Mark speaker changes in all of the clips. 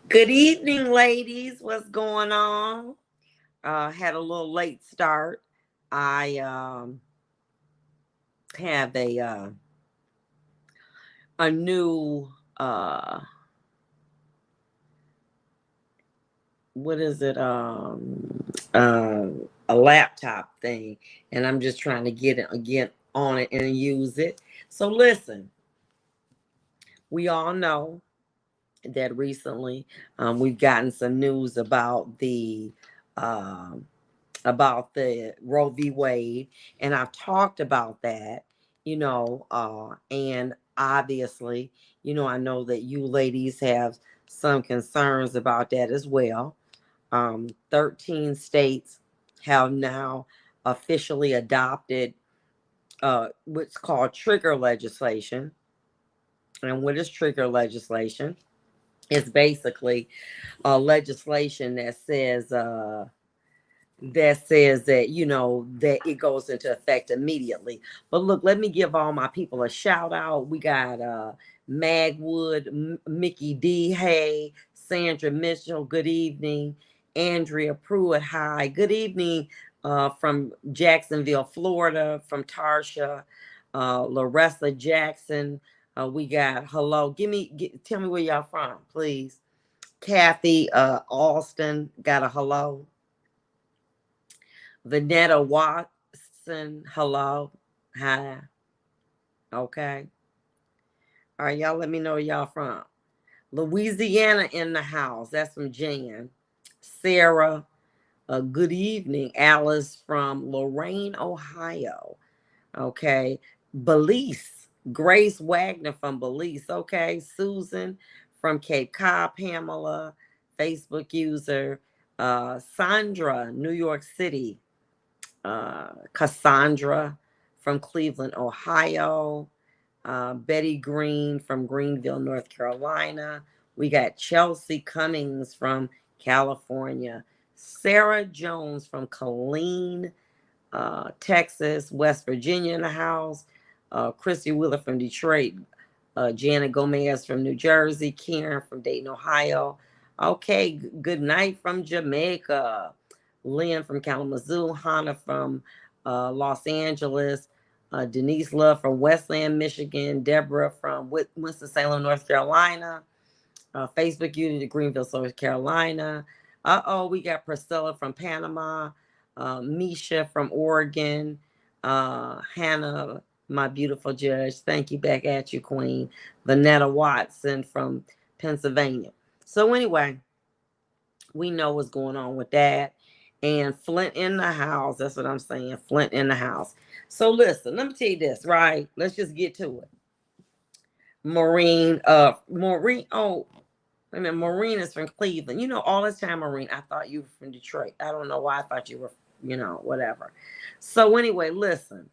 Speaker 1: Good evening, ladies. What's going on? Had a little late start. I have a new what is it? A laptop thing, and I'm just trying to get on it and use it. So listen, we all know that recently we've gotten some news um about the Roe v. Wade, and I've talked about that, and obviously, I know that you ladies have some concerns about that as well. 13 states have now officially adopted what's called trigger legislation. And what is trigger legislation? It's basically legislation that says that that it goes into effect immediately. But look, let me give all my people a shout out. We got Magwood, Mickey D, hey, Sandra Mitchell, good evening. Andrea Pruitt, hi, good evening. From Jacksonville, Florida, from Tarsha, Larissa Jackson. We got hello, tell me where y'all from, please. Kathy Alston got a hello. Vanetta Watson, hello. Hi. Okay. All right, y'all let me know where y'all from. Louisiana in the house. That's from Jan. Sarah, good evening. Alice from Lorain, Ohio. Okay. Belize. Grace Wagner from Belize. Okay. Susan from Cape Cod. Pamela, Facebook user. Sandra, New York City. Cassandra from Cleveland, Ohio. Betty Green from Greenville, North Carolina. We got Chelsea Cummings from California. Sarah Jones from Killeen, Texas. West Virginia in the house. Christy Wheeler from Detroit. Janet Gomez from New Jersey. Karen from Dayton, Ohio. Okay, good night from Jamaica. Lynn from Kalamazoo, Hannah from Los Angeles, Denise Love from Westland, Michigan, Deborah from Winston-Salem, North Carolina, Facebook Unity, Greenville, South Carolina. We got Priscilla from Panama, Misha from Oregon, Hannah, my beautiful judge. Thank you, back at you, Queen. Vanetta Watson from Pennsylvania. So anyway, we know what's going on with that. And Flint in the house. That's what I'm saying. Flint in the house. So listen, let me tell you this, right? Let's just get to it. Maureen, I mean, Maureen is from Cleveland. All this time, Maureen, I thought you were from Detroit. I don't know why I thought you were, whatever. So anyway, listen.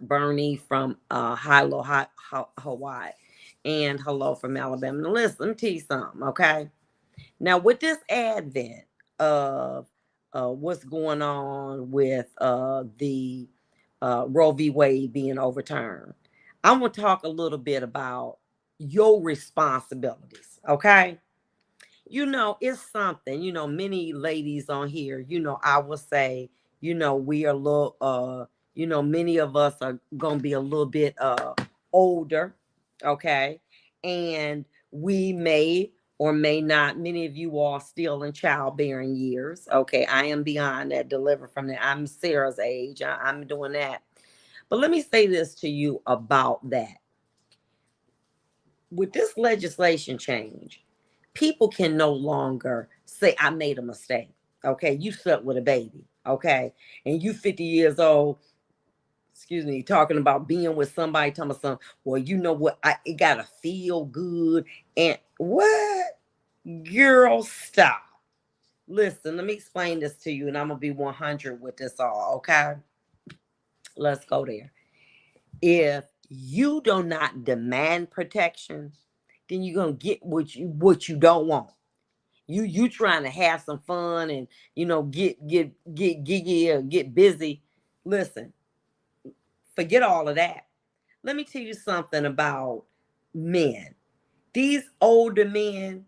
Speaker 1: Bernie from Hilo, Hawaii. And hello from Alabama. Now listen, let me tell you something, okay? Now, with this advent of what's going on with the Roe v. Wade being overturned, I want to talk a little bit about your responsibilities, okay? It's something, many ladies on here, I will say, we are a little, many of us are going to be a little bit older, okay? And we may or may not, many of you are still in childbearing years, okay? I am beyond that, delivered from that. I'm Sarah's age, I'm doing that. But let me say this to you about that. With this legislation change, people can no longer say, I made a mistake. Okay. You slept with a baby. Okay. And you 50 years old, excuse me, talking about being with somebody, telling me something, well, you know what? It got to feel good. And what? Girl, stop. Listen, let me explain this to you, and I'm going to be 100 with this all. Okay. Let's go there. If you do not demand protection, then you're gonna get what you don't want. You trying to have some fun and get giggy or get busy. Listen, forget all of that. Let me tell you something about men. These older men,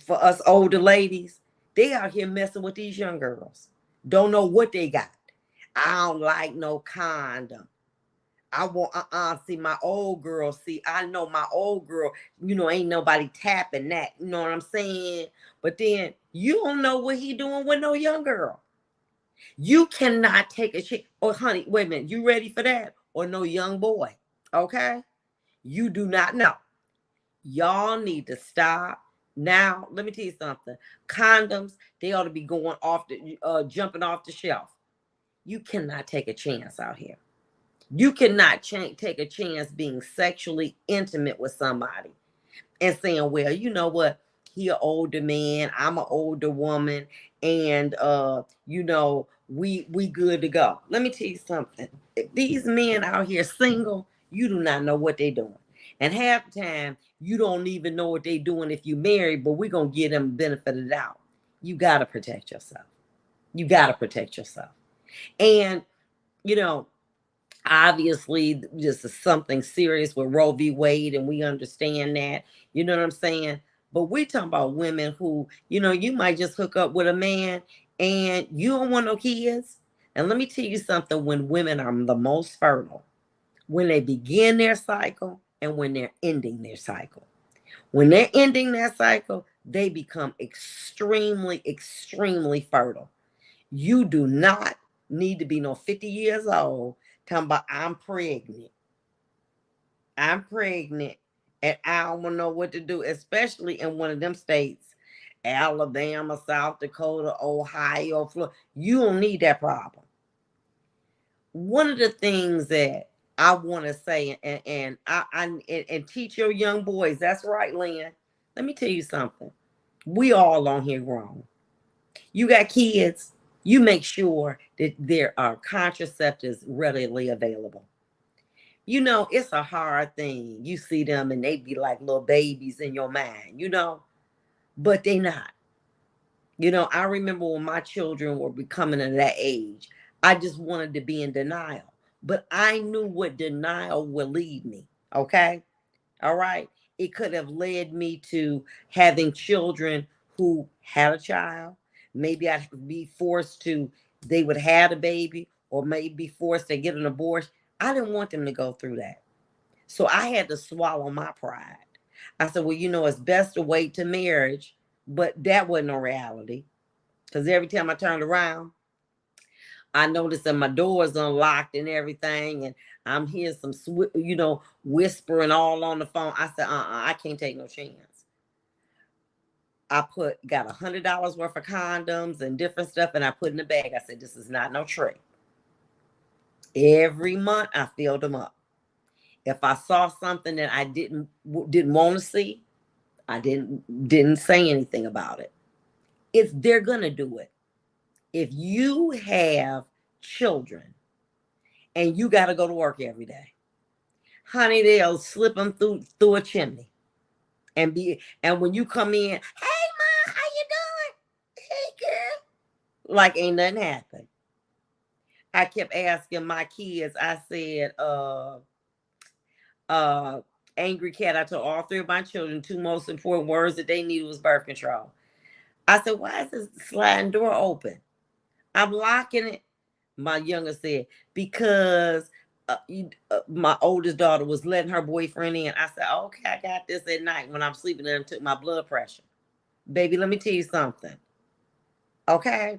Speaker 1: for us older ladies, they out here messing with these young girls. Don't know what they got. I don't like no condom. I want see my old girl. See, I know my old girl, ain't nobody tapping that. You know what I'm saying? But then you don't know what he doing with no young girl. You cannot take a chance. Oh, honey, wait a minute. You ready for that? Or no young boy. Okay? You do not know. Y'all need to stop. Now, let me tell you something. Condoms, they ought to be going off the jumping off the shelf. You cannot take a chance out here. You cannot take a chance being sexually intimate with somebody and saying, well, you know what? He an older man, I'm an older woman, and we good to go. Let me tell you something. If these men out here single, you do not know what they're doing. And half the time, you don't even know what they're doing if you married, but we're going to give them benefit of the doubt. You got to protect yourself. You got to protect yourself. And, obviously this is something serious with Roe v. Wade, and we understand that. You know what I'm saying? But we talking about women who, you might just hook up with a man and you don't want no kids. And let me tell you something, when women are the most fertile, when they begin their cycle and when they're ending their cycle. When they're ending that cycle, they become extremely, extremely fertile. You do not need to be no 50 years old talking about I'm pregnant. I'm pregnant and I don't know what to do, especially in one of them states, Alabama, South Dakota, Ohio, Florida. You don't need that problem. One of the things that I want to say, and teach your young boys, that's right, Lynn. Let me tell you something. We all on here grown. You got kids, you make sure that there are contraceptives readily available. It's a hard thing. You see them and they be like little babies in your mind, but they not. I remember when my children were becoming of that age, I just wanted to be in denial, but I knew what denial would lead me. Okay. All right. It could have led me to having children who had a child. Maybe I'd be forced to, they would have a baby, or maybe be forced to get an abortion. I didn't want them to go through that. So I had to swallow my pride. I said, well, it's best to wait to marriage, but that wasn't a reality. Because every time I turned around, I noticed that my door's unlocked and everything, and I'm hearing some, whispering all on the phone. I said, I can't take no chance. I got $100 worth of condoms and different stuff, and I put in the bag. I said, this is not no trick. Every month, I filled them up. If I saw something that I didn't want to see, I didn't say anything about it. They're gonna do it. If you have children and you got to go to work every day, honey, they'll slip them through a chimney, and when you come in, hey ma, how you doing? Hey girl, like ain't nothing happened. I kept asking my kids. I said, angry cat. I told all three of my children 2 most important words that they needed was birth control. I said, why is this sliding door open? I'm locking it. My youngest said, because my oldest daughter was letting her boyfriend in. I said, okay, I got this at night when I'm sleeping, and took my blood pressure. Baby, let me tell you something. Okay?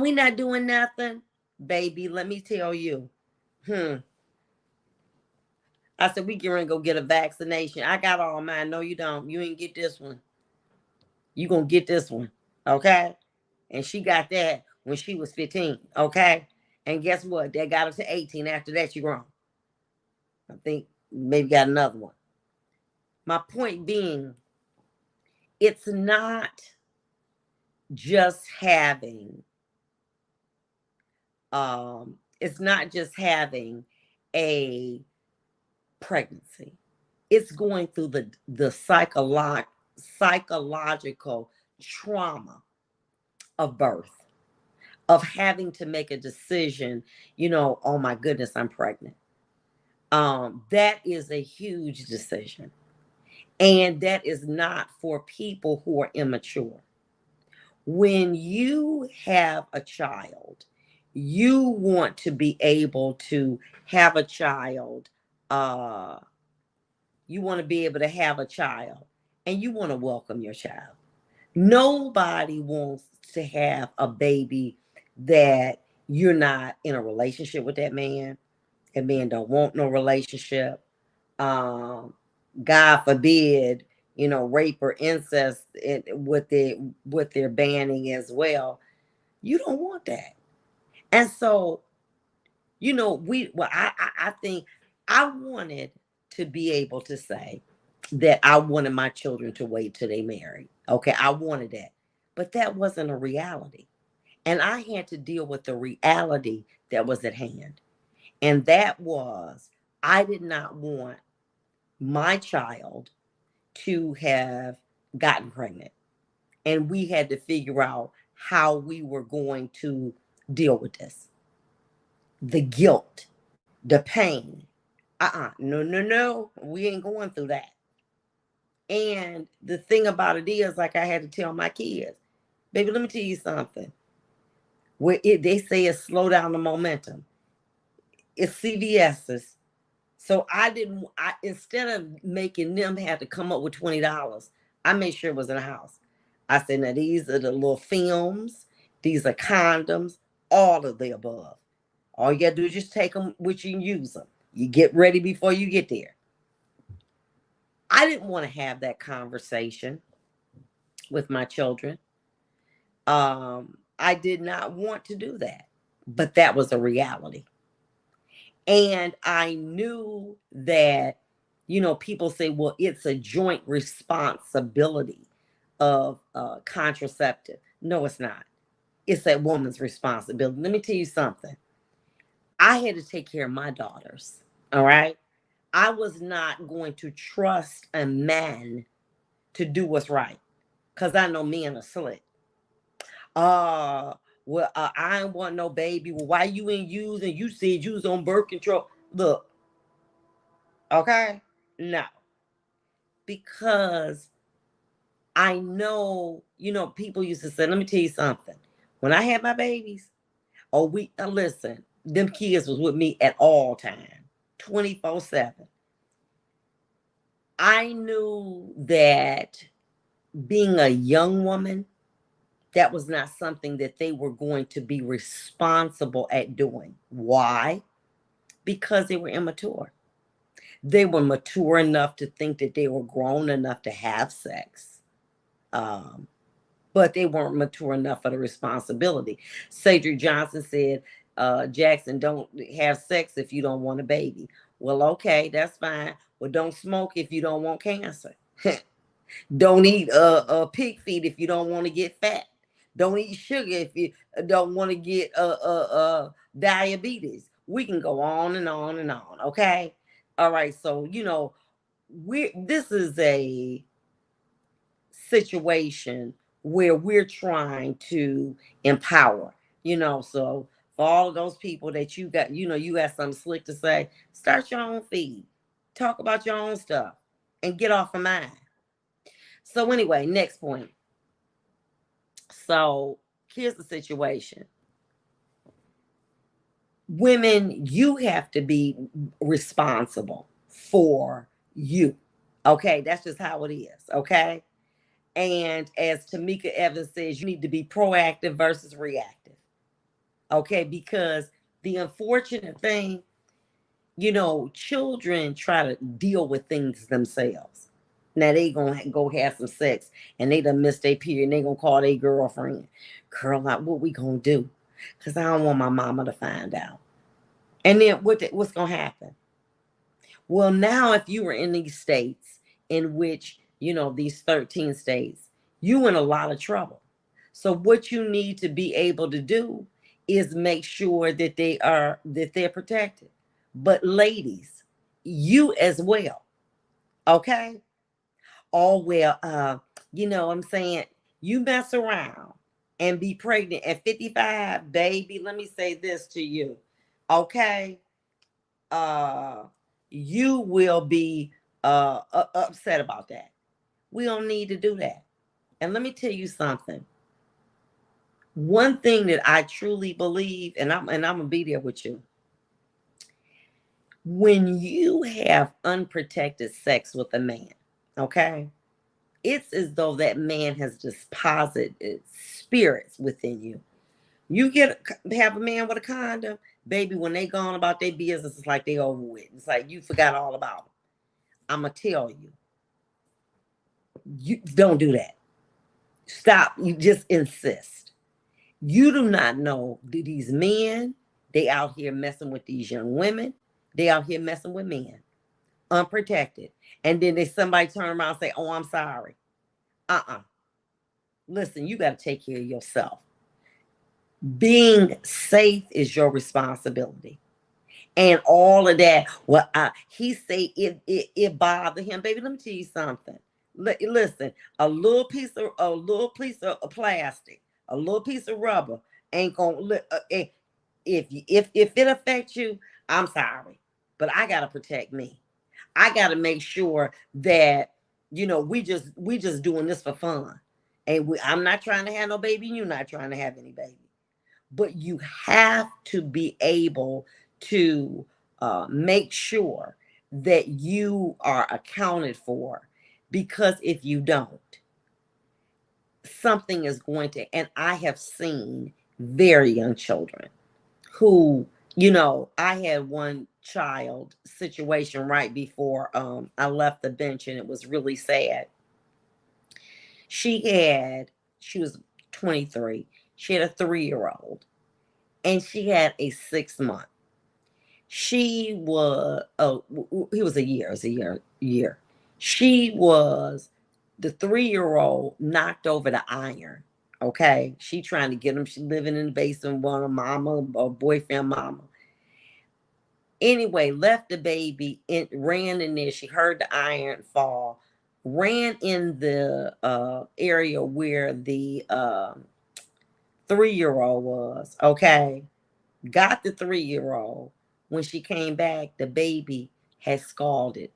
Speaker 1: We not doing nothing. Baby, let me tell you. I said, we get ready to go get a vaccination. I got all mine. No, you don't. You ain't get this one. You gonna get this one. Okay? And she got that when she was 15. Okay? And guess what? They got her to 18. After that, you grown. I think maybe got another one. My point being, it's not just having a pregnancy. It's going through the psychological trauma of birth, of having to make a decision, oh my goodness, I'm pregnant. That is a huge decision. And that is not for people who are immature. When you have a child, you want to be able to have a child. Uh, you want to be able to have a child and you want to welcome your child. Nobody wants to have a baby that you're not in a relationship with that man. That man don't want no relationship. Um, God forbid, rape or incest what they're banning as well. You don't want that. And so, I think I wanted to be able to say that I wanted my children to wait till they married. Okay, I wanted that. But that wasn't a reality. And I had to deal with the reality that was at hand. And that was, I did not want my child to have gotten pregnant. And we had to figure out how we were going to deal with this. The guilt, the pain. No, no, no. We ain't going through that. And the thing about it is, like I had to tell my kids, baby, let me tell you something. They say it's slow down the momentum. It's CVS's. So instead of making them have to come up with $20, I made sure it was in the house. I said, now these are the little films, these are condoms, all of the above. All you gotta do is just take them with you and use them. You get ready before you get there. I didn't want to have that conversation with my children. I did not want to do that, but that was a reality. And I knew that, people say, well, it's a joint responsibility of contraceptive. No, it's not. It's that woman's responsibility. Let me tell you something. I had to take care of my daughters. All right. I was not going to trust a man to do what's right because I know men are slick. Uh, I ain't want no baby. Well, why you ain't using? You said you was on birth control. Look, okay, no, because I know, people used to say, let me tell you something. When I had my babies, listen, them kids was with me at all time, 24/7. I knew that being a young woman, that was not something that they were going to be responsible at doing. Why? Because they were immature. They were mature enough to think that they were grown enough to have sex. But they weren't mature enough for the responsibility. Cedric Johnson said, Jackson, don't have sex if you don't want a baby. Well, okay, that's fine. Well, don't smoke if you don't want cancer. Don't eat pig feet if you don't want to get fat. Don't eat sugar if you don't want to get diabetes. We can go on and on and on. Okay. All right. So, this is a situation where we're trying to empower, so for all of those people that you got, you got something slick to say, start your own feed, talk about your own stuff, and get off of mine. So anyway, next point. So here's the situation. Women, you have to be responsible for you. Okay, that's just how it is. Okay. And as Tamika Evans says, you need to be proactive versus reactive. Okay, because the unfortunate thing, children try to deal with things themselves. Now they gonna go have some sex and they done missed their period and they gonna call their girlfriend. Girl, like, what we gonna do? Because I don't want my mama to find out. And then what's gonna happen? Well, now if you were in these states in which, these 13 states, you in a lot of trouble. So what you need to be able to do is make sure that they're protected. But ladies, you as well. Okay? Oh well, I'm saying, you mess around and be pregnant at 55, baby. Let me say this to you. Okay? You will be upset about that. We don't need to do that. And let me tell you something. One thing that I truly believe, and I'm gonna be there with you. When you have unprotected sex with a man, okay, it's as though that man has deposited spirits within you. You have a man with a condom, baby. When they gone about their business, it's like they over with. It's like you forgot all about them. I'm gonna tell you, you don't do that. Stop. You just insist. You do not know these men. They out here messing with these young women. They out here messing with men, unprotected. And then somebody turn around and say, "Oh, I'm sorry." Listen, you got to take care of yourself. Being safe is your responsibility. And all of that. Well, he say it bothered him, baby. Let me tell you something. Listen, a little piece of plastic, a little piece of rubber ain't gonna. If it affects you, I'm sorry, but I gotta protect me. I gotta make sure that we just doing this for fun, and I'm not trying to have no baby, and you're not trying to have any baby. But you have to be able to make sure that you are accounted for, because if you don't, something is going to. And I have seen very young children who, I had one child situation right before I left the bench, and it was really sad. She was 23. She had a 3-year-old, and she had a 6-month. She was, he was a year. It was a year. She was the 3-year-old knocked over the iron. Okay, she trying to get him. She living in the basement with a mama or boyfriend mama. Anyway, left the baby and ran in there. She heard the iron fall. Ran in the area where the 3-year-old was. Okay, got the 3-year-old. When she came back, the baby was scalded.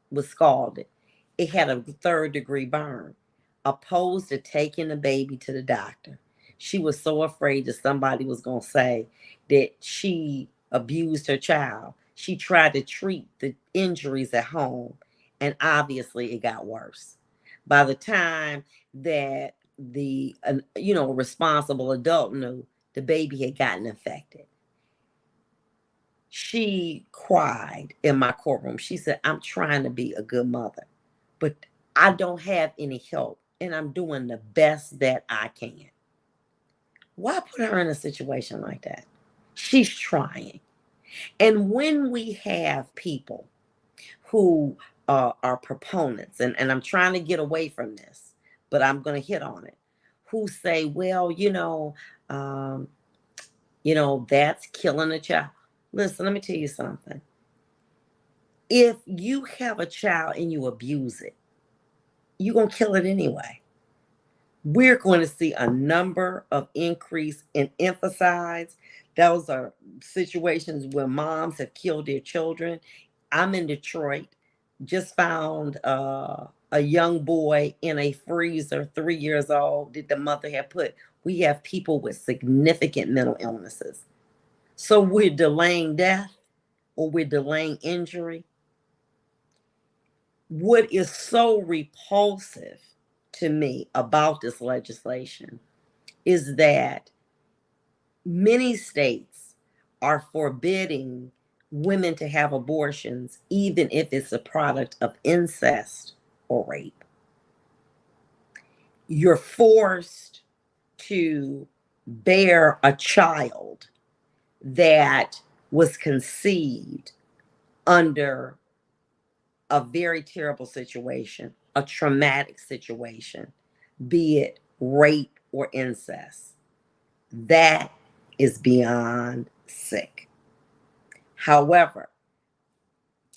Speaker 1: It had a 3rd-degree burn. Opposed to taking the baby to the doctor. She was so afraid that somebody was going to say that she abused her child. She tried to treat the injuries at home, and obviously it got worse. By the time that the responsible adult knew, the baby had gotten infected. She cried in my courtroom. She said, "I'm trying to be a good mother, but I don't have any help, and I'm doing the best that I can." Why put her in a situation like that? She's trying. And when we have people who are proponents, and I'm trying to get away from this, but I'm going to hit on it, who say, well, that's killing a child. Listen, let me tell you something. If you have a child and you abuse it, you're going to kill it anyway. We're going to see a number of increase in infanticide. Those are situations where moms have killed their children. I'm in Detroit. Just found a young boy in a freezer, 3 years old, that the mother had put. We have people with significant mental illnesses. So we're delaying death, or we're delaying injury. What is so repulsive to me about this legislation is that many states are forbidding women to have abortions, even if it's a product of incest or rape. You're forced to bear a child that was conceived under a very terrible situation, a traumatic situation, be it rape or incest. That is beyond sick. However,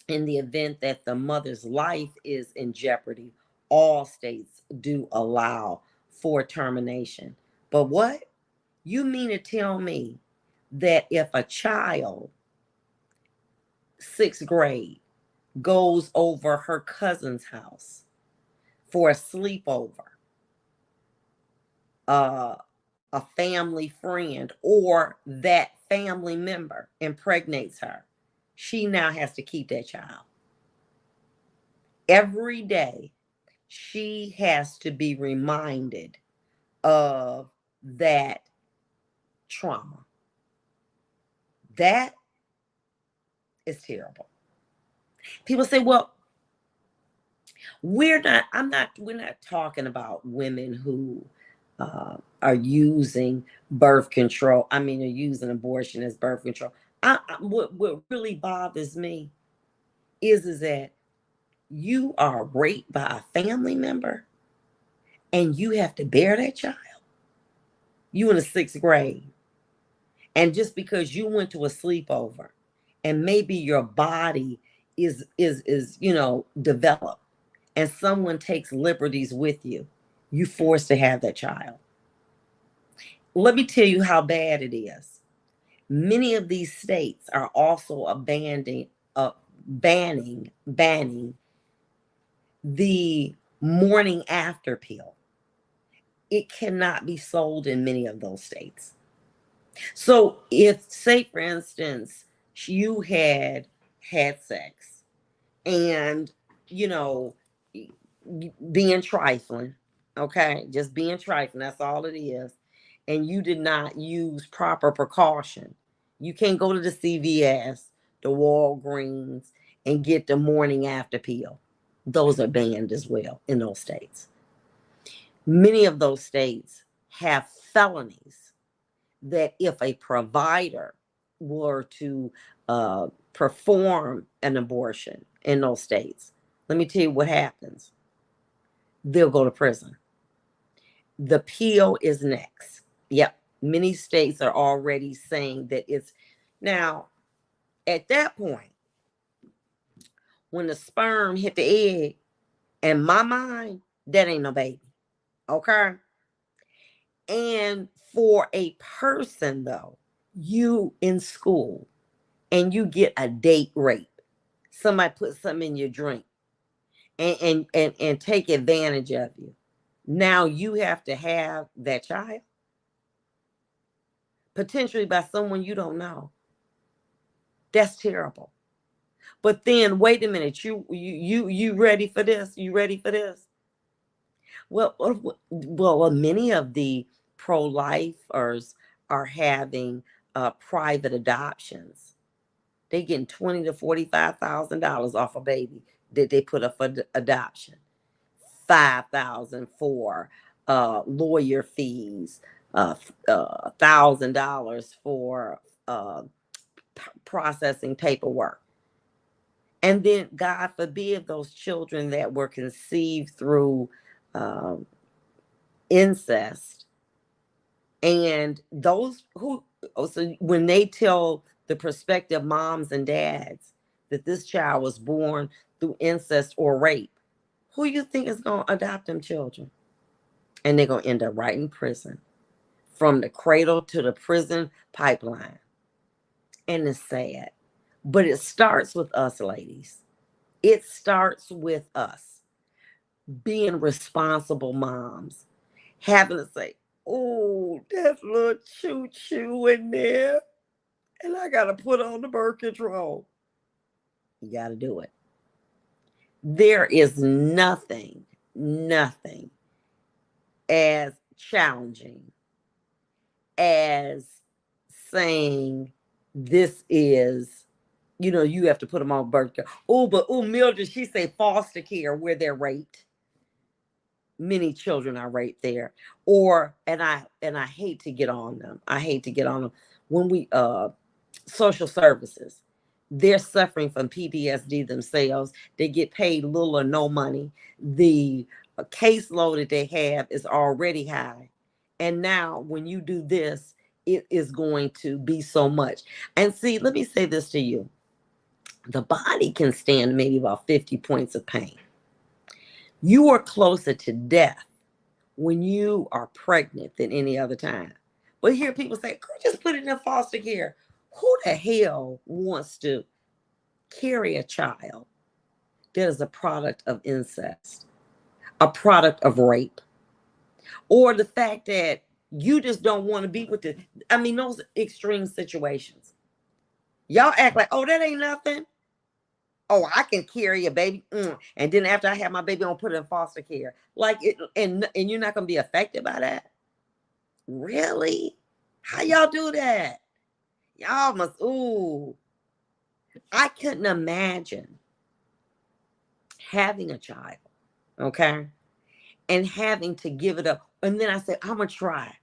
Speaker 1: in the event that the mother's life is in jeopardy, all states do allow for termination. But what? You mean to tell me that if a child, 6th grade, goes over her cousin's house for a sleepover, uh, a family friend or that family member impregnates her, she now has to keep that child. Every day, she has to be reminded of that trauma. That is terrible. People say, well, we're not talking about women who are using birth control. I mean, are using abortion as birth control. What really bothers me is that you are raped by a family member and you have to bear that child. You in the 6th grade. And just because you went to a sleepover and maybe your body is developed and someone takes liberties with you, you forced to have that child. Let me tell you how bad it is. Many of these states are also banning the morning after pill. It cannot be sold in many of those states. So if, say, for instance, you had sex and, you know, being trifling, okay, just being trifling, that's all it is, and you did not use proper precaution, you can't go to the CVS, the Walgreens, and get the morning after pill. Those are banned as well in those states. Many of those states have felonies that if a provider were to perform an abortion in those states, let me tell you what happens. They'll go to prison. The pill is next. Yep. Many states are already saying that it's now at that point, when the sperm hit the egg, in my mind, that ain't no baby. Okay. And for a person, though, you in school and you get a date rape, somebody put something in your drink and take advantage of you. Now you have to have that child, potentially by someone you don't know. That's terrible. But then wait a minute, you ready for this? You ready for this? Well, many of the pro-lifers are having private adoptions. They getting $20,000 to $45,000 off a baby that they put up for adoption. $5,000 for lawyer fees, $1,000 for processing paperwork. And then, God forbid, those children that were conceived through incest, and those who, so when they tell the prospective moms and dads that this child was born through incest or rape, who you think is going to adopt them children? And they're going to end up right in prison, from the cradle to the prison pipeline. And it's sad. But it starts with us, ladies. It starts with us being responsible moms, having to say, oh, that's little choo choo in there, and I got to put on the birth control. You got to do it. There is nothing as challenging as saying this is, you have to put them on birth care. Mildred, she say foster care where they're raped. Many children are raped there. And I hate to get on them. When we social services, they're suffering from PTSD themselves. They get paid little or no money. The caseload that they have is already high. And now when you do this, it is going to be so much. And see, let me say this to you. The body can stand maybe about 50 points of pain. You are closer to death when you are pregnant than any other time. But here people say, girl, just put it in foster care. Who the hell wants to carry a child that is a product of incest, a product of rape, or the fact that you just don't want to be with the, I mean, those extreme situations. Y'all act like, oh, that ain't nothing. Oh, I can carry a baby. And then after I have my baby, I'm gonna put it in foster care. Like it, and you're not gonna be affected by that. Really? How y'all do that? Y'all must, ooh. I couldn't imagine having a child, okay? And having to give it up. And then I said, I'm gonna try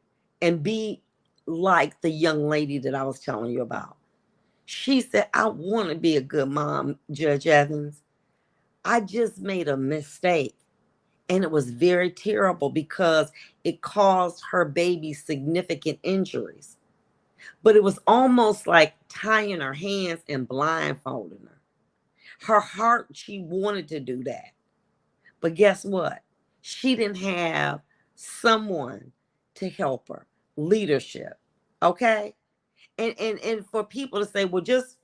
Speaker 1: and be like the young lady that I was telling you about. She said, I want to be a good mom, Judge Evans. I just made a mistake. And it was very terrible because it caused her baby significant injuries. But it was almost like tying her hands and blindfolding her. Her heart, she wanted to do that. But guess what? She didn't have someone to help her. Leadership. Okay? And for people to say, well, just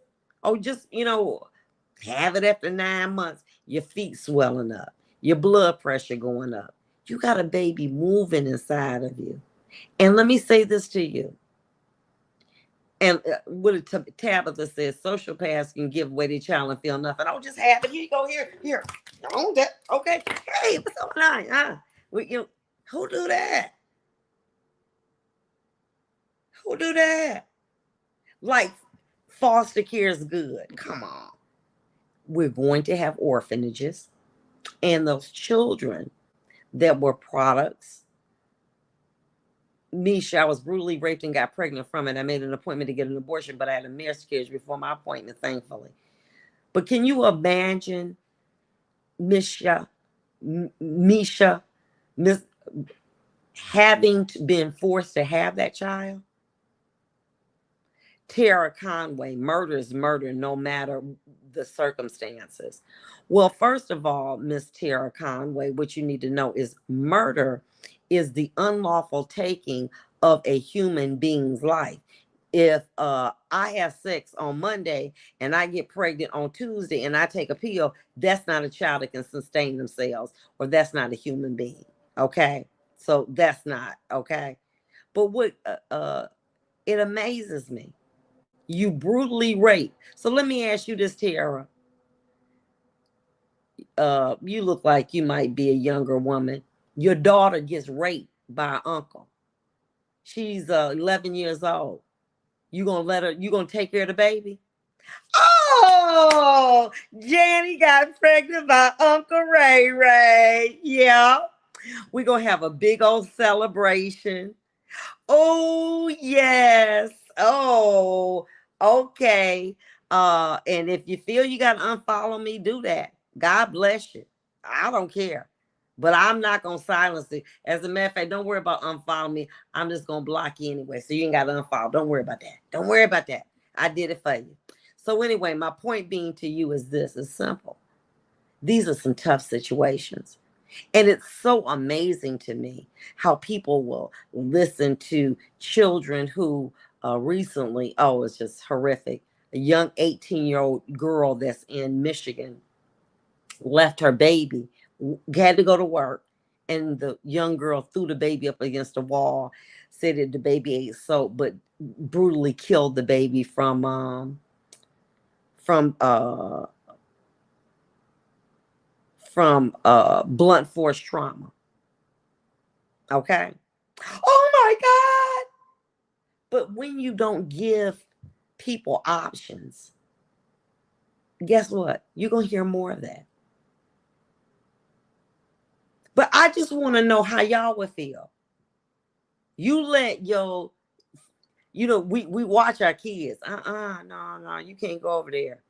Speaker 1: have it after 9 months, your feet swelling up, your blood pressure going up. You got a baby moving inside of you. And let me say this to you. And what Tabitha says, sociopaths can give away their child and feel nothing. Oh, just have it. Here you go. Here. Oh, that. Okay. Hey, what's going on? Who do that? Who do that? Like, foster care is good. Come on. We're going to have orphanages. And those children that were products. Misha, I was brutally raped and got pregnant from it. I made an appointment to get an abortion, but I had a miscarriage before my appointment, thankfully. But can you imagine Misha, having been forced to have that child? Tara Conway, murder is murder no matter the circumstances. Well, first of all, Miss Tara Conway, what you need to know is murder is the unlawful taking of a human being's life. If I have sex on Monday and I get pregnant on Tuesday and I take a pill, that's not a child that can sustain themselves, or that's not a human being. Okay, so that's not okay. But what it amazes me, you brutally raped. So let me ask you this, Tara. You look like you might be a younger woman. Your daughter gets raped by an uncle. She's 11 years old. You gonna take care of the baby? Oh, Janny got pregnant by Uncle Ray Ray. Yeah. We're gonna have a big old celebration. Oh, yes. Oh, okay. And if you feel you gotta unfollow me, do that. God bless you. I don't care. But I'm not gonna silence it. As a matter of fact, don't worry about unfollowing me. I'm just gonna block you anyway. So you ain't gotta unfollow. Don't worry about that. Don't worry about that. I did it for you. So anyway, my point being to you is this: it's simple. These are some tough situations. And it's so amazing to me how people will listen to children who recently, oh, it's just horrific. A young 18-year-old girl that's in Michigan left her baby, had to go to work, and the young girl threw the baby up against the wall, said that the baby ate soap, but brutally killed the baby from blunt force trauma. Okay. Oh my God. But when you don't give people options, guess what? You're going to hear more of that. But I just want to know how y'all would feel. You let your, we watch our kids. No, you can't go over there.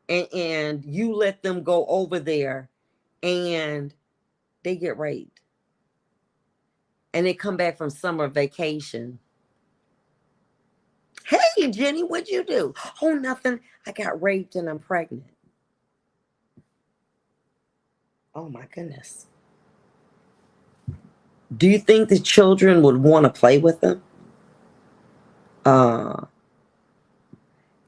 Speaker 1: And you let them go over there and they get raped. And they come back from summer vacation. Hey, Jenny, what'd you do? Oh, nothing. I got raped and I'm pregnant. Oh, my goodness. Do you think the children would want to play with them?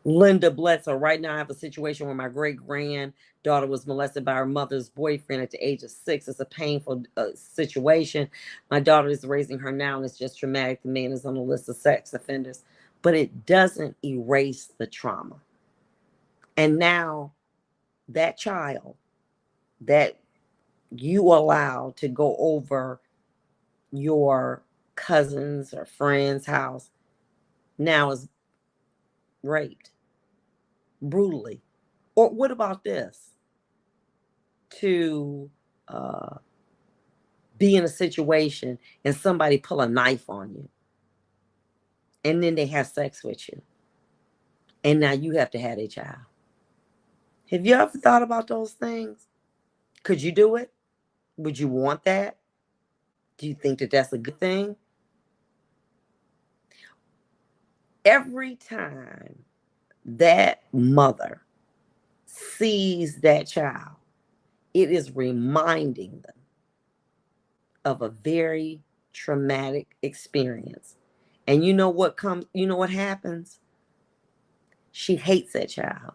Speaker 1: Linda Bledsoe. Right now, I have a situation where my great granddaughter was molested by her mother's boyfriend at the age of 6. It's a painful situation. My daughter is raising her now, and it's just traumatic. The man is on the list of sex offenders, but it doesn't erase the trauma. And now, that child that you allow to go over your cousin's or friend's house now is raped brutally. Or what about this? To uh, be in a situation and somebody pull a knife on you and then they have sex with you and now you have to have a child. Have you ever thought about those things? Could you do it? Would you want that? Do you think that that's a good thing? Every time that mother sees that child, it is reminding them of a very traumatic experience. And you know what happens? She hates that child.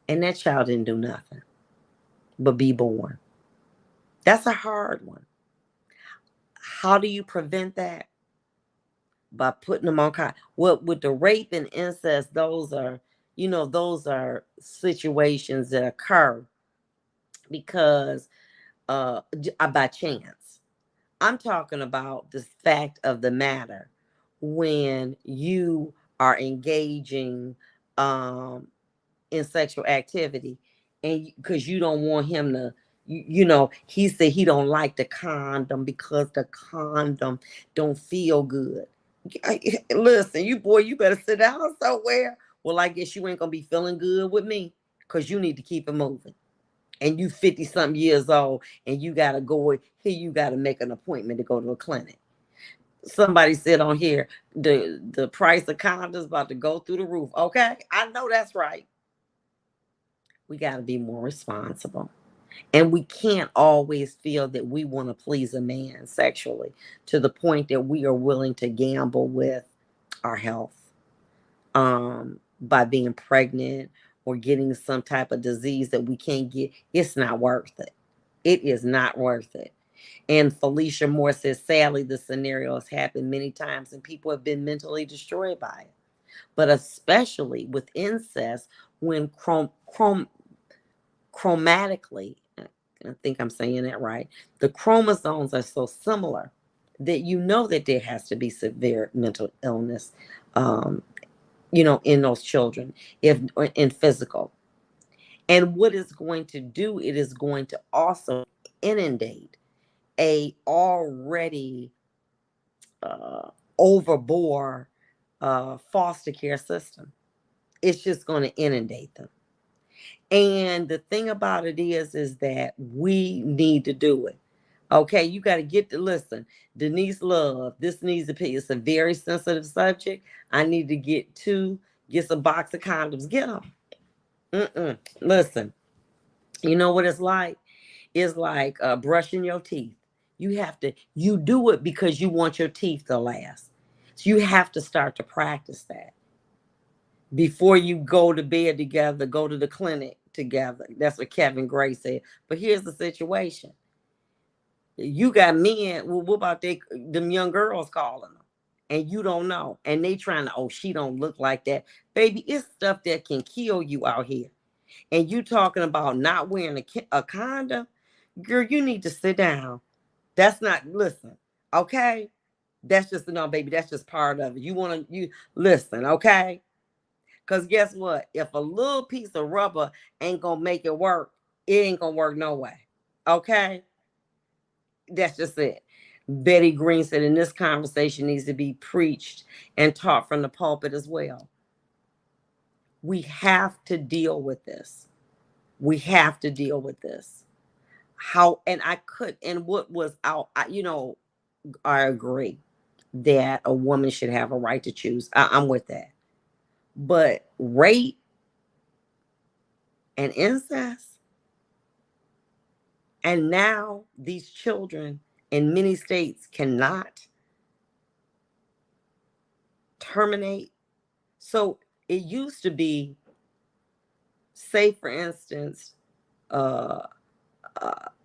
Speaker 1: And that child didn't do nothing but be born. That's a hard one. How do you prevent that? By putting them on well, with the rape and incest, those are situations that occur because by chance. I'm talking about the fact of the matter when you are engaging um, in sexual activity and because you don't want him to he said he don't like the condom because the condom don't feel good. Listen, you better sit down somewhere. Well, I guess you ain't gonna be feeling good with me because you need to keep it moving, and you 50 something years old and you gotta go here, you gotta make an appointment to go to a clinic. Somebody said on here the price of condoms about to go through the roof. Okay, I know that's right. We gotta be more responsible. And we can't always feel that we want to please a man sexually to the point that we are willing to gamble with our health by being pregnant or getting some type of disease that we can't get. It's not worth it. It is not worth it. And Felicia Moore says, sadly, the scenario has happened many times and people have been mentally destroyed by it. But especially with incest, when chromatically, I think I'm saying that right, the chromosomes are so similar that you know that there has to be severe mental illness, um, in those children, if in physical. And what it's going to do, it is going to also inundate a already uh, overbore foster care system. It's just going to inundate them. And the thing about it is that we need to do it. Okay, you got to get to listen. Denise Love, this needs to be, it's a very sensitive subject. I need to get some box of condoms. Get them. Listen, you know what it's like? It's like brushing your teeth. You do it because you want your teeth to last. So you have to start to practice that before you go to bed together, go to the clinic together. That's what Kevin Gray said. But here's the situation. You got men, well, what about them young girls calling them? And you don't know. And they trying to, oh, she don't look like that. Baby, it's stuff that can kill you out here. And you talking about not wearing a condom? Girl, you need to sit down. That's not, listen, okay? That's just, no, baby, that's just part of it. You listen, okay? Because guess what? If a little piece of rubber ain't going to make it work, it ain't going to work no way. Okay? That's just it. Betty Green said, in this conversation needs to be preached and taught from the pulpit as well. We have to deal with this. We have to deal with this. And what was out, I agree that a woman should have a right to choose. I'm with that. But rape and incest, and now these children in many states cannot terminate. So It used to be, say for instance, uh,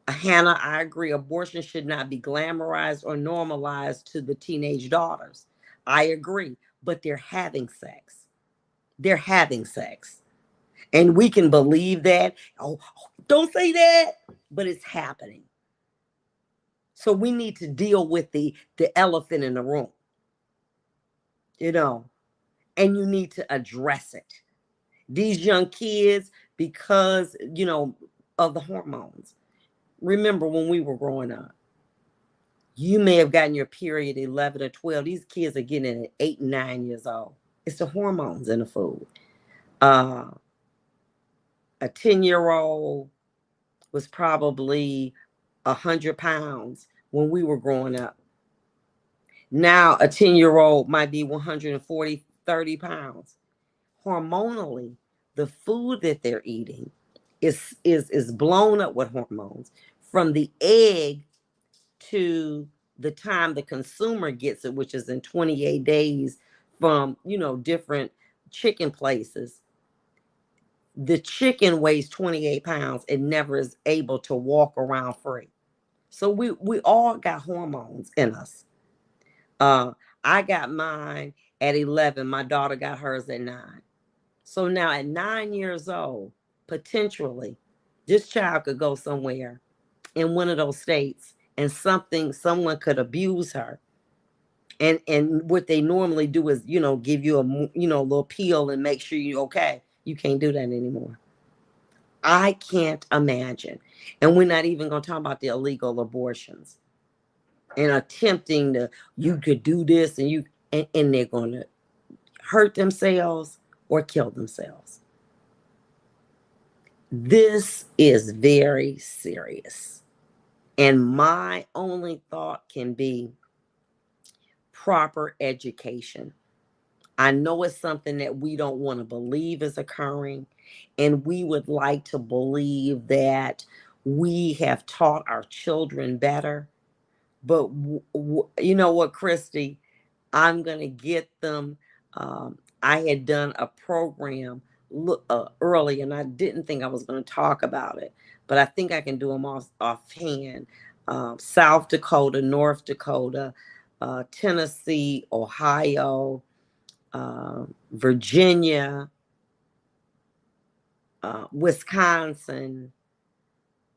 Speaker 1: Hannah, I agree, abortion should not be glamorized or normalized to the teenage daughters. I agree, but they're having sex. They're having sex. And we can believe that. Oh, don't say that, but it's happening. So we need to deal with the elephant in the room, you know, and you need to address it. These young kids, because, of the hormones. Remember when we were growing up, you may have gotten your period 11 or 12. These kids are getting it at 8 and 9 years old. It's the hormones in the food. Uh, a 10-year-old was probably 100 pounds when we were growing up. Now a 10-year-old might be 140, 30 pounds. Hormonally, the food that they're eating is blown up with hormones from the egg to the time the consumer gets it, which is in 28 days from, different chicken places. The chicken weighs 28 pounds and never is able to walk around free. So we all got hormones in us. I got mine at 11. My daughter got hers at 9. So now at 9 years old, potentially, this child could go somewhere in one of those states and someone could abuse her. And what they normally do is, give you a little pill and make sure you're okay. You can't do that anymore. I can't imagine. And we're not even going to talk about the illegal abortions and attempting to, you could do this and they're going to hurt themselves or kill themselves. This is very serious. And my only thought can be proper education. I know it's something that we don't want to believe is occurring, and we would like to believe that we have taught our children better. But you know what, Christy? I'm going to get them. I had done a program early, and I didn't think I was going to talk about it, but I think I can do them offhand. South Dakota, North Dakota, Tennessee, Ohio, Virginia, Wisconsin,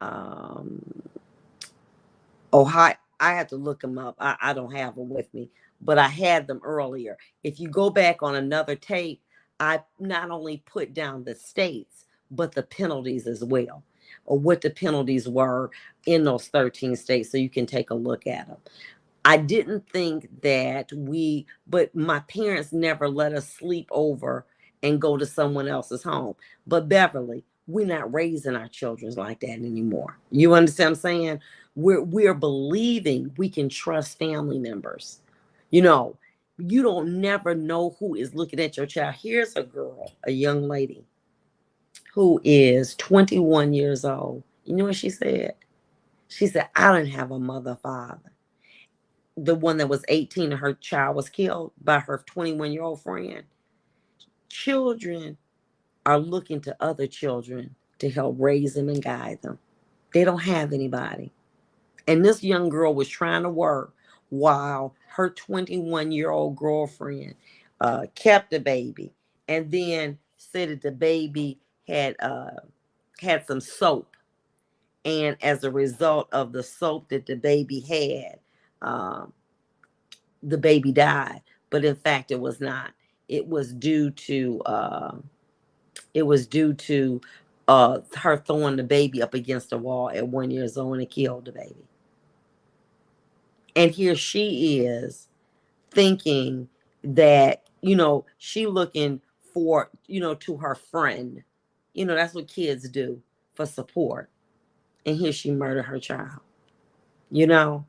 Speaker 1: um, Ohio. I had to look them up. I don't have them with me, but I had them earlier. If you go back on another tape, I not only put down the states, but the penalties as well, or what the penalties were in those 13 states, so you can take a look at them. I didn't think that but my parents never let us sleep over and go to someone else's home. But Beverly, we're not raising our children like that anymore. You understand what I'm saying? We're believing we can trust family members. You know, you don't never know who is looking at your child. Here's a girl, a young lady, who is 21 years old. You know what she said? She said, I didn't have a mother, father. The one that was 18 and her child was killed by her 21-year-old friend. Children are looking to other children to help raise them and guide them. They don't have anybody. And this young girl was trying to work while her 21-year-old girlfriend kept the baby, and then said that the baby had some soap, and as a result of the soap that the baby had, um, the baby died. But in fact, it was not. It was due to her throwing the baby up against the wall at 1 year old, and it killed the baby. And here she is thinking that, she looking for, to her friend. That's what kids do for support. And here she murdered her child. You know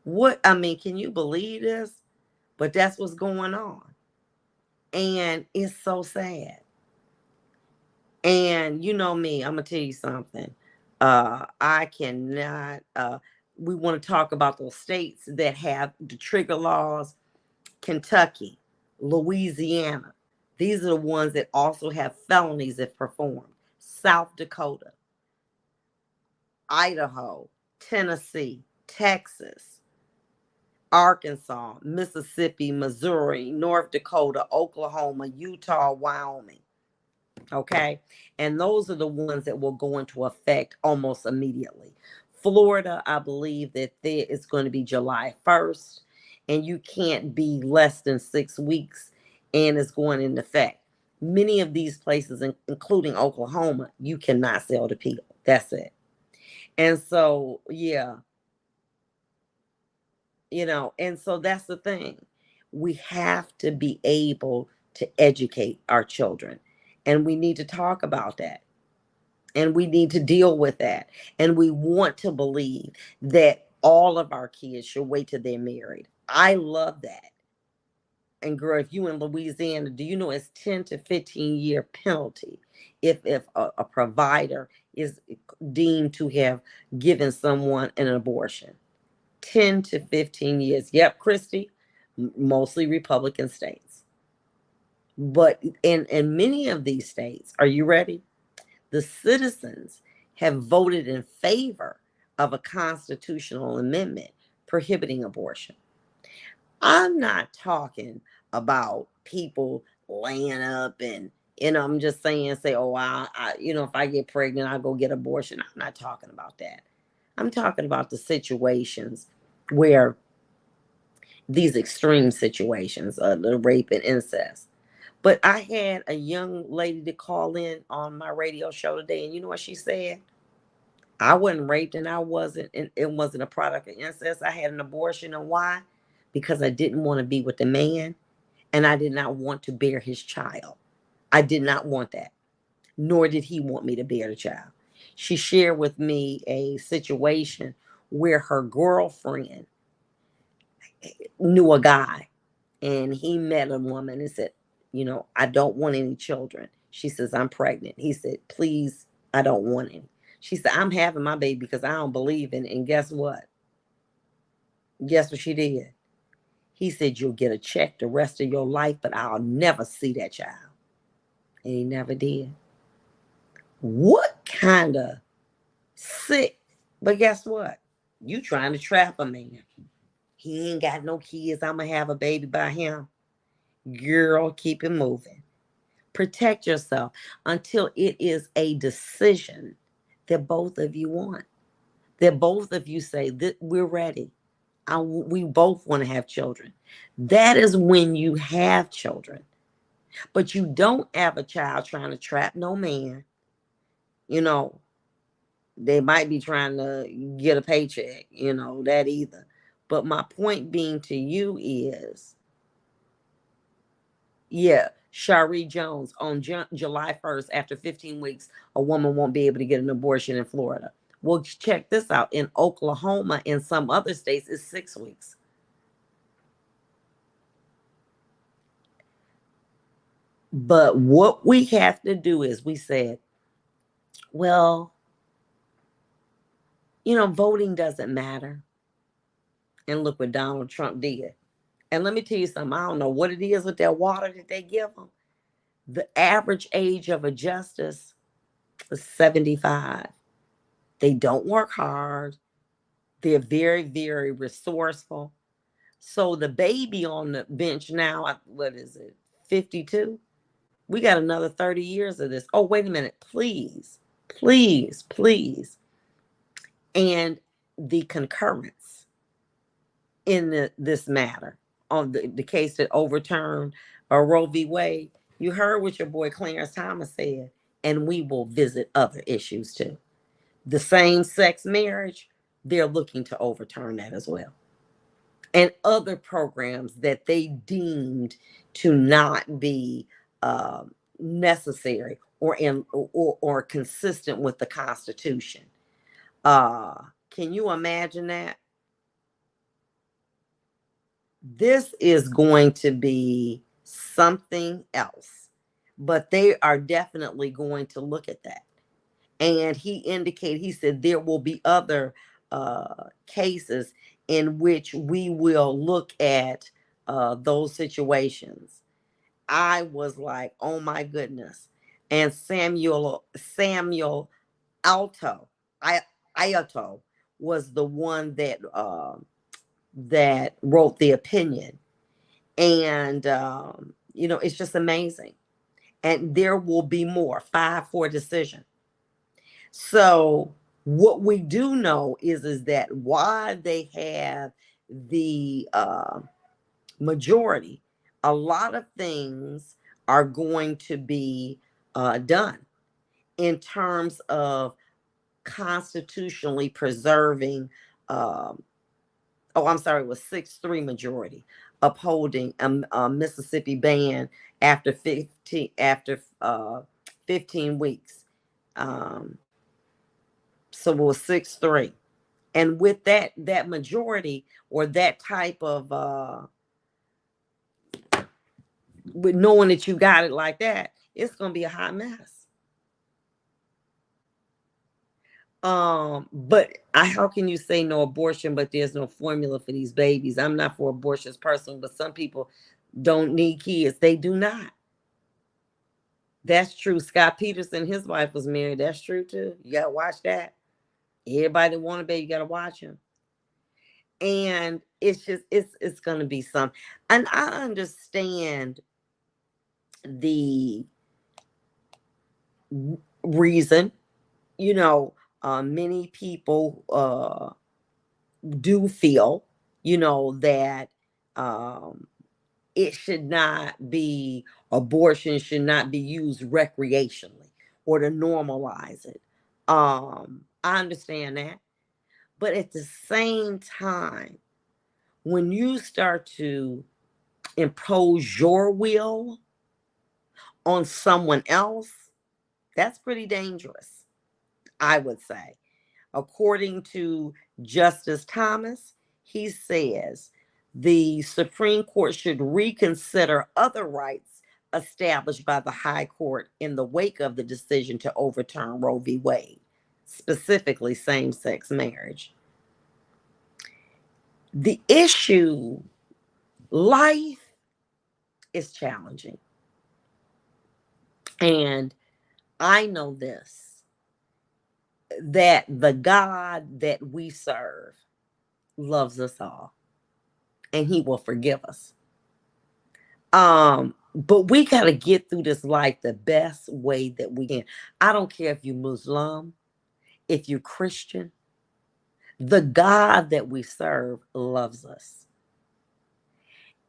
Speaker 1: what? I mean, can you believe this? But that's what's going on. And it's so sad. And you know me, I'm gonna tell you something. I cannot. We want to talk about those states that have the trigger laws: Kentucky, Louisiana. These are the ones that also have felonies if performed. South Dakota, Idaho, Tennessee, Texas, Arkansas, Mississippi, Missouri, North Dakota, Oklahoma, Utah, Wyoming. Okay. And those are the ones that will go into effect almost immediately. Florida, I believe that there is going to be July 1st, and you can't be less than 6 weeks and it's going into effect. Many of these places, including Oklahoma, you cannot sell to people. That's it. And so, yeah, and so that's the thing. We have to be able to educate our children, and we need to talk about that, and we need to deal with that. And we want to believe that all of our kids should wait till they're married. I love that. And girl, if you in Louisiana, do you know it's 10 to 15-year penalty if a provider is deemed to have given someone an abortion? 10 to 15 years. Yep, Christy, mostly Republican states. But in many of these states, are you ready? The citizens have voted in favor of a constitutional amendment prohibiting abortion. I'm not talking about people laying up and, I'm just saying, say, oh, if I get pregnant, I'll go get abortion. I'm not talking about that. I'm talking about the situations where these extreme situations, the rape and incest. But I had a young lady to call in on my radio show today, and you know what she said? I wasn't raped, and it wasn't a product of incest. I had an abortion, and why? Because I didn't want to be with the man, and I did not want to bear his child. I did not want that, nor did he want me to bear the child. She shared with me a situation where her girlfriend knew a guy, and he met a woman and said, I don't want any children. She says, I'm pregnant. He said, please, I don't want any. She said, I'm having my baby because I don't believe in it. And guess what? Guess what she did? He said, you'll get a check the rest of your life, but I'll never see that child. And he never did. What kind of sick? But guess what? You trying to trap a man. He ain't got no kids. I'm going to have a baby by him. Girl, keep it moving. Protect yourself until it is a decision that both of you want. That both of you say that we're ready. We both want to have children. That is when you have children. But you don't have a child trying to trap no man. They might be trying to get a paycheck, that either. But my point being to you is, yeah, Shari Jones on July 1st, after 15 weeks, a woman won't be able to get an abortion in Florida. Well, check this out. In Oklahoma and some other states, it's 6 weeks. But what we have to do is we said, well, voting doesn't matter. And look what Donald Trump did. And let me tell you something. I don't know what it is with that water that they give them. The average age of a justice is 75. They don't work hard. They're very, very resourceful. So the baby on the bench now, what is it, 52? We got another 30 years of this. Oh, wait a minute. Please, please, please. And the concurrence in this matter on the case that overturned Roe v. Wade, you heard what your boy Clarence Thomas said, and we will visit other issues too. The same-sex marriage, they're looking to overturn that as well. And other programs that they deemed to not be necessary or consistent with the Constitution. Can you imagine that? This is going to be something else, but they are definitely going to look at that. And he said there will be other cases in which we will look at those situations. I was like, oh my goodness. And Samuel Alto, I Iato was the one that wrote the opinion. And it's just amazing. And there will be more 5-4 decision. So what we do know is that why they have the majority, a lot of things are going to be done in terms of constitutionally preserving. I'm sorry, it was 6-3 majority upholding a Mississippi ban after 15 weeks. So it was 6-3. And with that majority or that type of with knowing that you got it like that, it's gonna be a hot mess. But how can you say no abortion, but there's no formula for these babies? I'm not for abortions personally, but some people don't need kids. They do not. That's true. Scott Peterson, his wife was married. That's true too. You gotta watch that. Everybody that want a baby, you gotta watch him. And it's gonna be something. And I understand the reason, many people do feel, that it should not be, abortion should not be used recreationally or to normalize it. I understand that. But at the same time, when you start to impose your will on someone else, that's pretty dangerous, I would say. According to Justice Thomas, he says the Supreme Court should reconsider other rights established by the High Court in the wake of the decision to overturn Roe v. Wade, specifically same-sex marriage. The issue, life is challenging. And I know this, that the God that we serve loves us all and he will forgive us. But we got to get through this life the best way that we can. I don't care if you're Muslim, if you're Christian, the God that we serve loves us.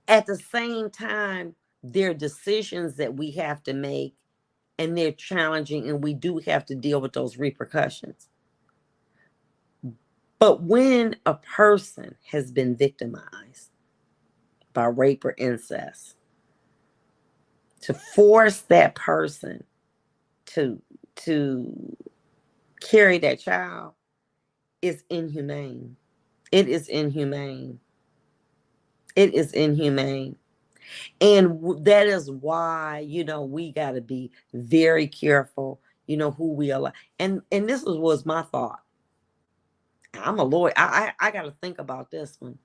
Speaker 1: At the same time, there are decisions that we have to make, and they're challenging, and we do have to deal with those repercussions. But when a person has been victimized by rape or incest, to force that person to carry that child is inhumane. It is inhumane. It is inhumane. And that is why, we got to be very careful, who we allow. And this was my thought. I'm a lawyer. I got to think about this one.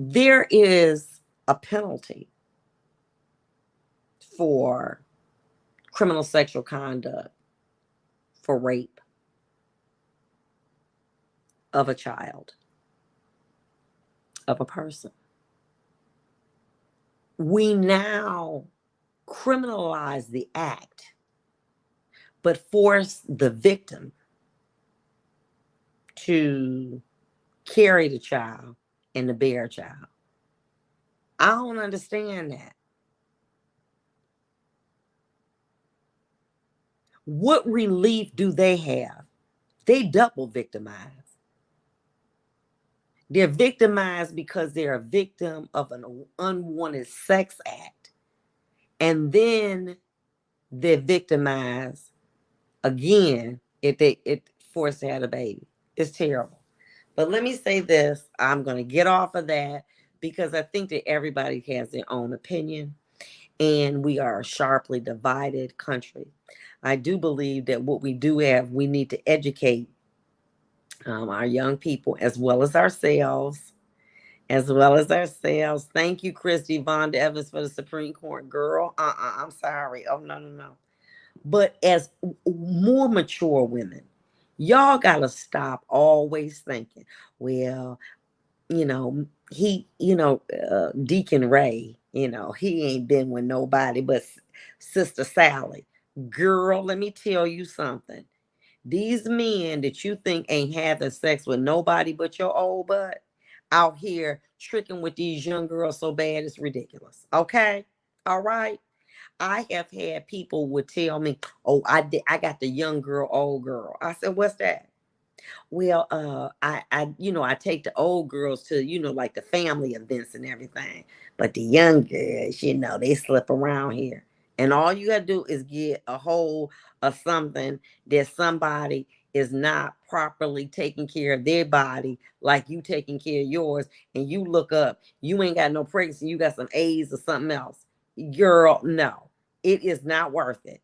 Speaker 1: There is a penalty for criminal sexual conduct for rape of a child, of a person. We now criminalize the act, but force the victim to carry the child and to bear a child. I don't understand that. What relief do they have? They double victimize. They're victimized because they're a victim of an unwanted sex act. And then they're victimized again if they forced to have a baby. It's terrible. But let me say this. I'm going to get off of that because I think that everybody has their own opinion. And we are a sharply divided country. I do believe that what we do have, we need to educate our young people as well as ourselves as well as ourselves. Thank you, Christy Vonda Evans, for the Supreme Court. Girl, I'm sorry. Oh, no, no, no. But as more mature women, y'all got to stop always thinking, well, Deacon Ray, he ain't been with nobody but Sister Sally. Girl, let me tell you something. These men that you think ain't having sex with nobody but your old butt out here tricking with these young girls so bad it's ridiculous. Okay? All right. I have had people would tell me, "Oh, I got the young girl, old girl." I said, "What's that?" Well, I take the old girls to, like the family events and everything. But the young girls, they slip around here. And all you gotta do is get a hold of something that somebody is not properly taking care of their body like you taking care of yours, and you look up, you ain't got no pregnancy, you got some AIDS or something else. Girl, no, it is not worth it.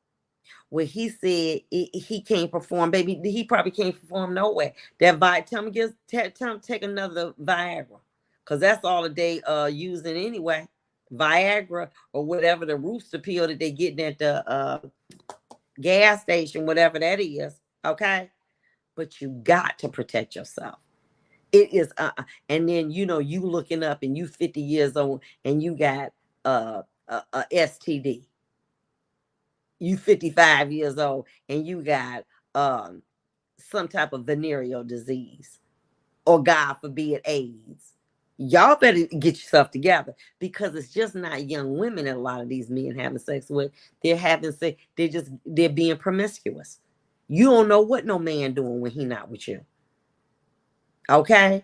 Speaker 1: Where he said he can't perform, baby, he probably can't perform nowhere. That tell him tell him take another Viagra, because that's all that they using anyway. Viagra or whatever the rooster pill that they getting at the gas station, whatever that is. Okay, but you got to protect yourself. It is and then you looking up and you 50 years old and you got a STD. You 55 years old and you got some type of venereal disease, or God forbid AIDS. Y'all better get yourself together, because it's just not young women that a lot of these men having sex with. They're having sex, they're being promiscuous. You don't know what no man doing when he not with you. Okay?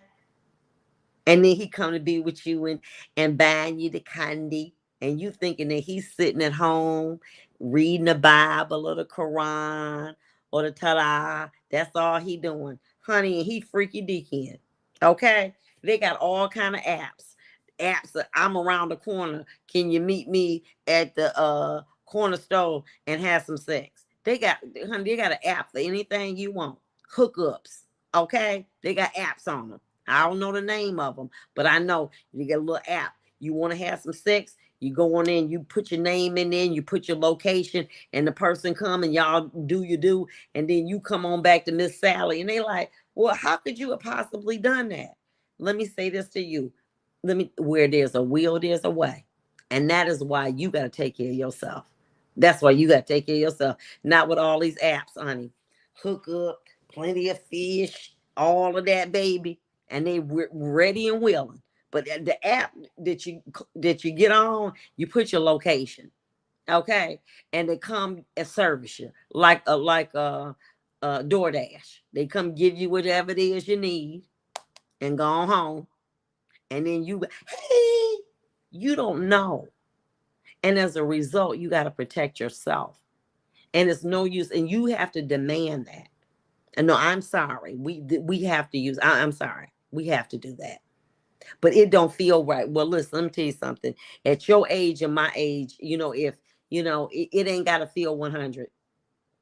Speaker 1: And then he come to be with you and buying you the candy, and you thinking that he's sitting at home reading the Bible or the Quran or the Torah. That's all he doing, honey. And he freaky deaking. Okay, they got all kind of apps. Apps that I'm around the corner. Can you meet me at the corner store and have some sex? They got, honey. They got an app for anything you want. Hookups. Okay, they got apps on them. I don't know the name of them, but I know you get a little app. You want to have some sex, you go on in, you put your name in there, and you put your location, and the person come and y'all do you do, and then you come on back to Miss Sally, and they like, well, how could you have possibly done that? Let me say this to you. Where there's a will, there's a way. And that is why you got to take care of yourself. That's why you got to take care of yourself. Not with all these apps, honey. Hook up, plenty of fish, all of that, baby, and they were ready and willing. But the app that you get on, you put your location, okay, and they come and service you like DoorDash. They come give you whatever it is you need and go on home, and then hey, you don't know, and as a result, you got to protect yourself, and it's no use, and you have to demand that. And no, I'm sorry, we have to use. I'm sorry, we have to do that. But it don't feel right. Well, listen, let me tell you something. At your age and my age, if it ain't gotta feel 100.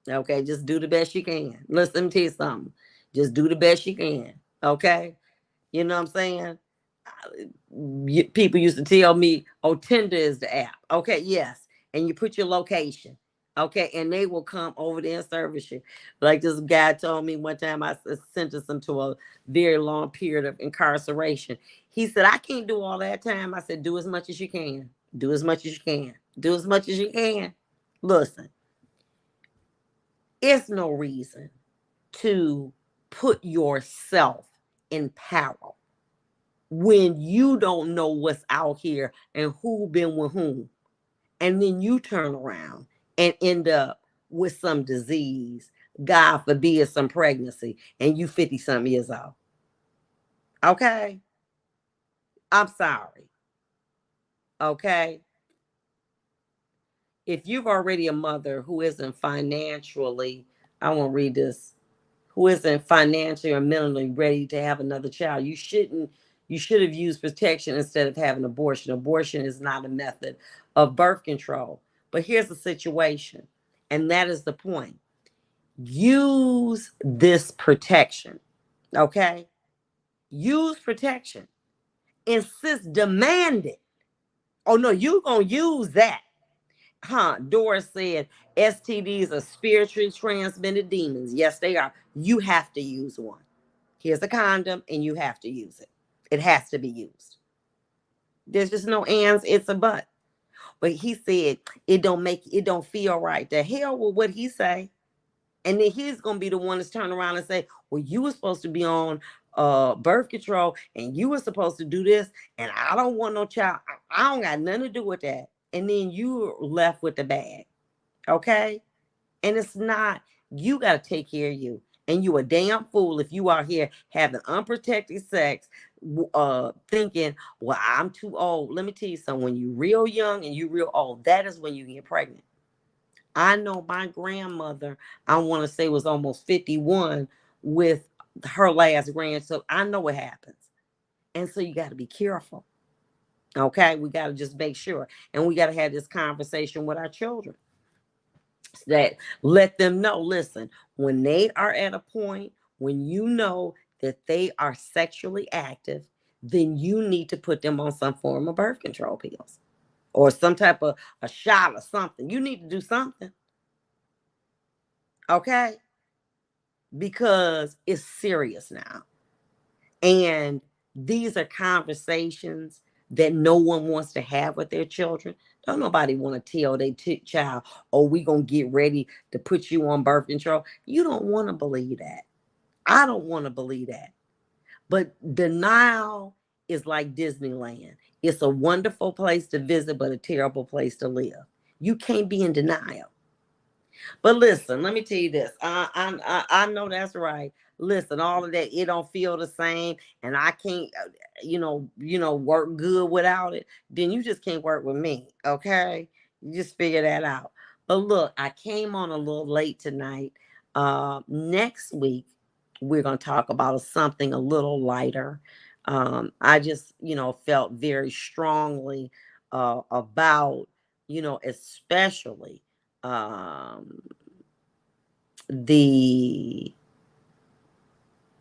Speaker 1: Okay, just do the best you can. Listen, let me tell you something. Just do the best you can. Okay, you know what I'm saying? People used to tell me, "Oh, Tinder is the app." Okay, yes, and you put your location. Okay, and they will come over there and service you. Like this guy told me one time, I sentenced him to a very long period of incarceration. He said, "I can't do all that time." I said, "Do as much as you can. Do as much as you can. Do as much as you can." Listen, it's no reason to put yourself in peril when you don't know what's out here and who been with whom, and then you turn around and end up with some disease, God forbid some pregnancy, and you 50 something years old. Okay, I'm sorry. Okay, if you've already a mother who isn't financially, I won't read this, who isn't financially or mentally ready to have another child, you should have used protection instead of having abortion. Abortion is not a method of birth control. But here's the situation, and that is the point. Use this protection. Okay? Use protection. Insist, demand it. Oh no, you gonna use that. Doris said STDs are spiritually transmitted demons. Yes, they are. You have to use one. Here's a condom and you have to use it. It has to be used. There's just no ands, it's a but. But he said it don't feel right. The hell with what he say. And then he's gonna be the one that's turning around and say, well, you were supposed to be on birth control and you were supposed to do this, and I don't want no child. I don't got nothing to do with that. And then you're left with the bag. Okay? And it's not, you got to take care of you. And you a damn fool if you out here having unprotected sex, thinking, well, I'm too old. Let me tell you something. When you real young and you real old, that is when you get pregnant. I know my grandmother, I want to say, was almost 51 with her last grandson. I know what happens. And so you got to be careful. Okay? We got to just make sure. And we got to have this conversation with our children. That let them know, listen, when they are at a point when you know that they are sexually active, then you need to put them on some form of birth control pills or some type of a shot or something. You need to do something. Okay? Because it's serious now. And these are conversations that no one wants to have with their children. Don't nobody want to tell their child, oh, we going to get ready to put you on birth control. You don't want to believe that. I don't want to believe that. But denial is like Disneyland. It's a wonderful place to visit, but a terrible place to live. You can't be in denial. But listen, let me tell you this. I know that's right. Listen, all of that, it don't feel the same, and I can't, work good without it. Then you just can't work with me, okay? You just figure that out. But look, I came on a little late tonight. Next week we're gonna talk about something a little lighter. I just, felt very strongly about, especially um the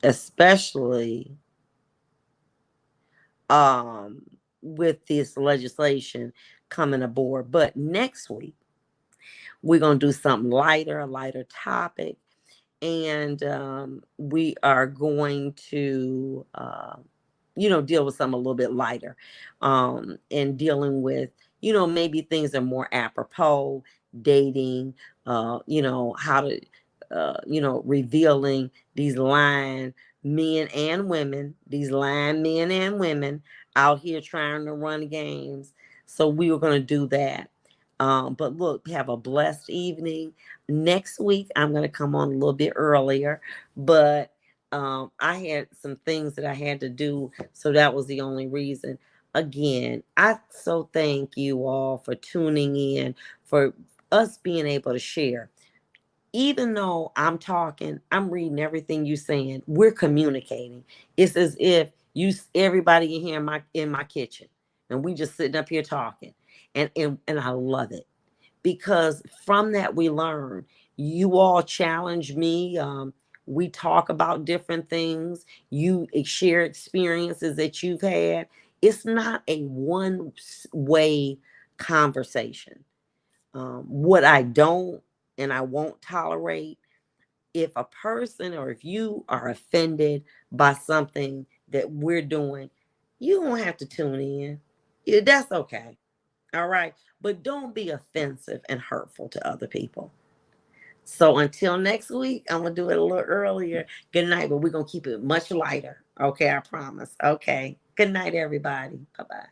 Speaker 1: especially um with this legislation coming aboard. But next week we're going to do something lighter, a lighter topic, and we are going to deal with something a little bit lighter, and dealing with, maybe things are more apropos, dating, how to, revealing these lying men and women, these lying men and women out here trying to run games. So we were going to do that. But look, have a blessed evening. Next week, I'm going to come on a little bit earlier, but I had some things that I had to do. So that was the only reason. Again, I so thank you all for tuning in, for us being able to share. Even though I'm talking, I'm reading everything you're saying. We're communicating. It's as if everybody in here in my kitchen, and we just sitting up here talking, and I love it because from that we learn. You all challenge me. We talk about different things. You share experiences that you've had. It's not a one way conversation. What I don't and I won't tolerate, if a person or if you are offended by something that we're doing, you don't have to tune in. Yeah, that's okay. All right. But don't be offensive and hurtful to other people. So until next week, I'm going to do it a little earlier. Good night, but we're going to keep it much lighter. Okay. I promise. Okay. Good night, everybody. Bye bye.